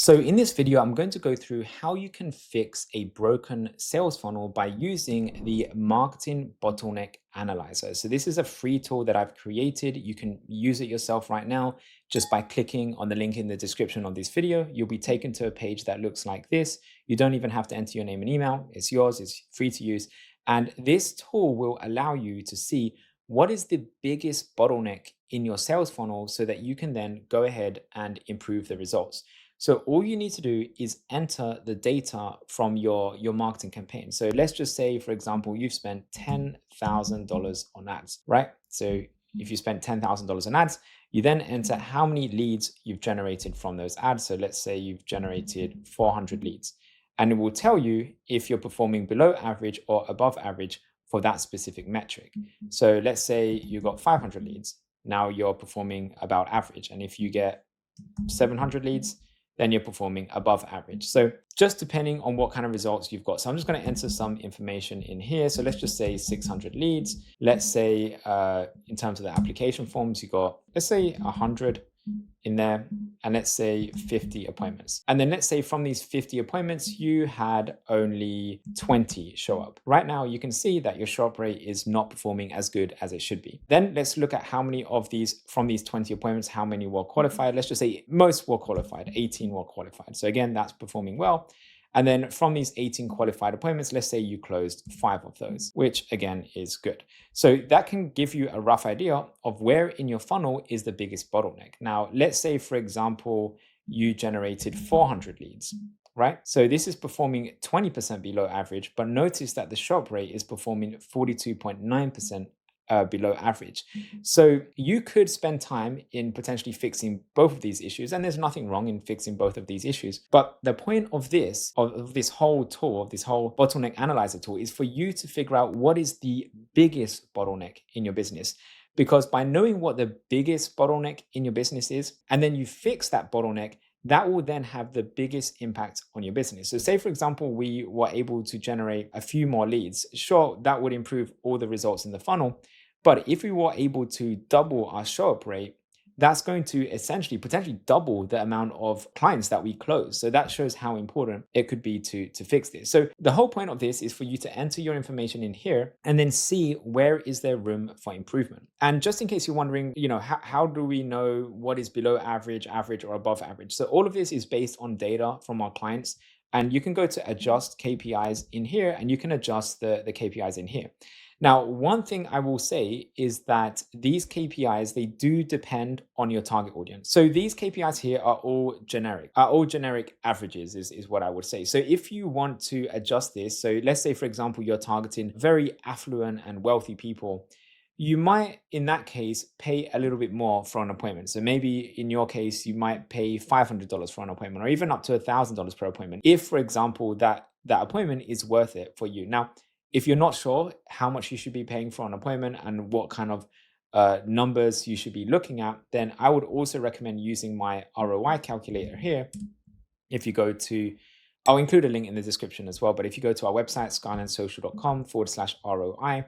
So in this video, I'm going to go through how you can fix a broken sales funnel by using the Marketing Bottleneck Analyzer. So this is a free tool that I've created. You can use it yourself right now just by clicking on the link in the description of this video. You'll be taken to a page that looks like this. You don't even have to enter your name and email. It's yours. It's free to use. And this tool will allow you to see what is the biggest bottleneck in your sales funnel so that you can then go ahead and improve the results. So all you need to do is enter the data from your marketing campaign. So let's just say, for example, you've spent $10,000 on ads, right? So if you spent $10,000 on ads, you then enter how many leads you've generated from those ads. So let's say you've generated 400 leads, and it will tell you if you're performing below average or above average for that specific metric. So let's say you got 500 leads. Now you're performing about average. And if you get 700 leads, then you're performing above average. So just depending on what kind of results you've got. So I'm just going to enter some information in here. So let's just say 600 leads. Let's say in terms of the application forms, you got, let's say 100 in there, and let's say 50 appointments. And then let's say from these 50 appointments, you had only 20 show up. Right now, you can see that your show up rate is not performing as good as it should be. Then let's look at how many of these, from these 20 appointments, how many were qualified. Let's just say most were qualified, 18 were qualified. So again, that's performing well. And then from these 18 qualified appointments, let's say you closed 5 of those, which again is good. So that can give you a rough idea of where in your funnel is the biggest bottleneck. Now, let's say, for example, you generated 400 leads, right? So this is performing 20% below average, but notice that the shop rate is performing 42.9% below average. So you could spend time in potentially fixing both of these issues, and there's nothing wrong in fixing both of these issues. But the point of this whole tool, of this whole bottleneck analyzer tool, is for you to figure out what is the biggest bottleneck in your business. Because by knowing what the biggest bottleneck in your business is, and then you fix that bottleneck, that will then have the biggest impact on your business. So say, for example, we were able to generate a few more leads. Sure, that would improve all the results in the funnel. But if we were able to double our show up rate, that's going to essentially potentially double the amount of clients that we close. So that shows how important it could be to fix this. So the whole point of this is for you to enter your information in here and then see where is there room for improvement. And just in case you're wondering, how do we know what is below average, average, or above average? So all of this is based on data from our clients. And you can go to adjust KPIs in here, and you can adjust the KPIs in here. Now, one thing I will say is that these KPIs, they do depend on your target audience. So these KPIs here are all generic averages is what I would say. So if you want to adjust this, so let's say, for example, you're targeting very affluent and wealthy people, you might, in that case, pay a little bit more for an appointment. So maybe in your case, you might pay $500 for an appointment, or even up to $1,000 per appointment, if, for example, that appointment is worth it for you. Now, if you're not sure how much you should be paying for an appointment and what kind of numbers you should be looking at, then I would also recommend using my ROI calculator here. If you go to, I'll include a link in the description as well, but if you go to our website, skylinesocial.com/ROI,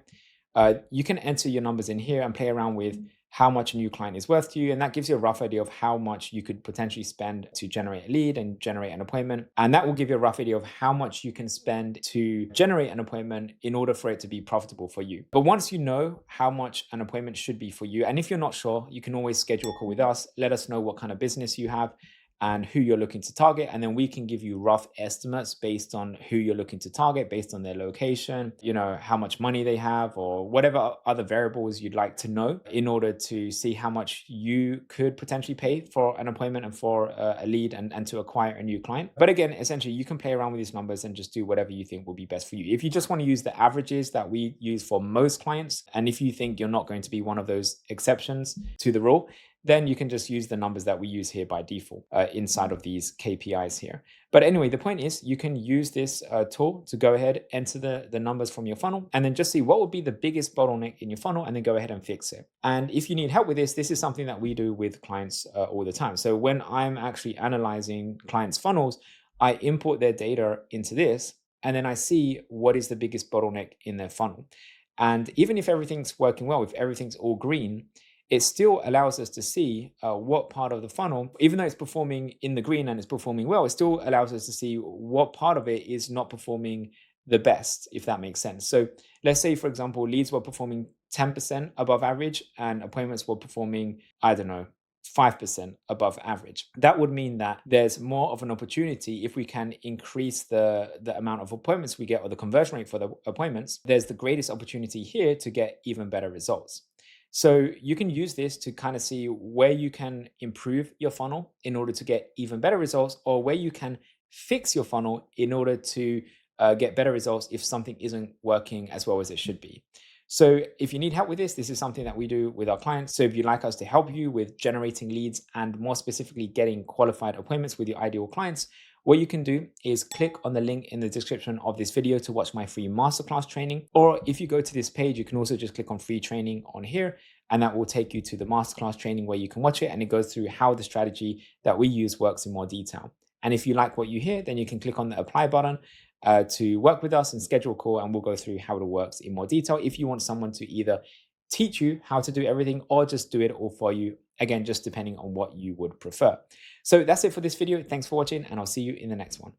you can enter your numbers in here and play around with how much a new client is worth to you. And that gives you a rough idea of how much you could potentially spend to generate a lead and generate an appointment. And that will give you a rough idea of how much you can spend to generate an appointment in order for it to be profitable for you. But once you know how much an appointment should be for you, and if you're not sure, you can always schedule a call with us. Let us know what kind of business you have and who you're looking to target. And then we can give you rough estimates based on who you're looking to target, based on their location, how much money they have, or whatever other variables you'd like to know in order to see how much you could potentially pay for an appointment and for a lead and to acquire a new client. But again, essentially, you can play around with these numbers and just do whatever you think will be best for you. If you just want to use the averages that we use for most clients, and if you think you're not going to be one of those exceptions to the rule, then you can just use the numbers that we use here by default inside of these KPIs here. But anyway, the point is you can use this tool to go ahead, enter the numbers from your funnel, and then just see what would be the biggest bottleneck in your funnel, and then go ahead and fix it. And if you need help with this is something that we do with clients all the time. So when I'm actually analyzing clients' funnels, I import their data into this, and then I see what is the biggest bottleneck in their funnel. And even if everything's working well, if everything's all green, it still allows us to see what part of the funnel, even though it's performing in the green and it's performing well, it still allows us to see what part of it is not performing the best, if that makes sense. So let's say, for example, leads were performing 10% above average and appointments were performing, I don't know, 5% above average. That would mean that there's more of an opportunity if we can increase the amount of appointments we get or the conversion rate for the appointments. There's the greatest opportunity here to get even better results. So you can use this to kind of see where you can improve your funnel in order to get even better results, or where you can fix your funnel in order to get better results if something isn't working as well as it should be. So if you need help with this is something that we do with our clients. So if you'd like us to help you with generating leads and more specifically getting qualified appointments with your ideal clients, what you can do is click on the link in the description of this video to watch my free masterclass training. Or if you go to this page, you can also just click on free training on here, and that will take you to the masterclass training where you can watch it. And it goes through how the strategy that we use works in more detail. And if you like what you hear, then you can click on the apply button to work with us and schedule a call, and we'll go through how it works in more detail if you want someone to either teach you how to do everything or just do it all for you. Again, just depending on what you would prefer. So that's it for this video. Thanks for watching, and I'll see you in the next one.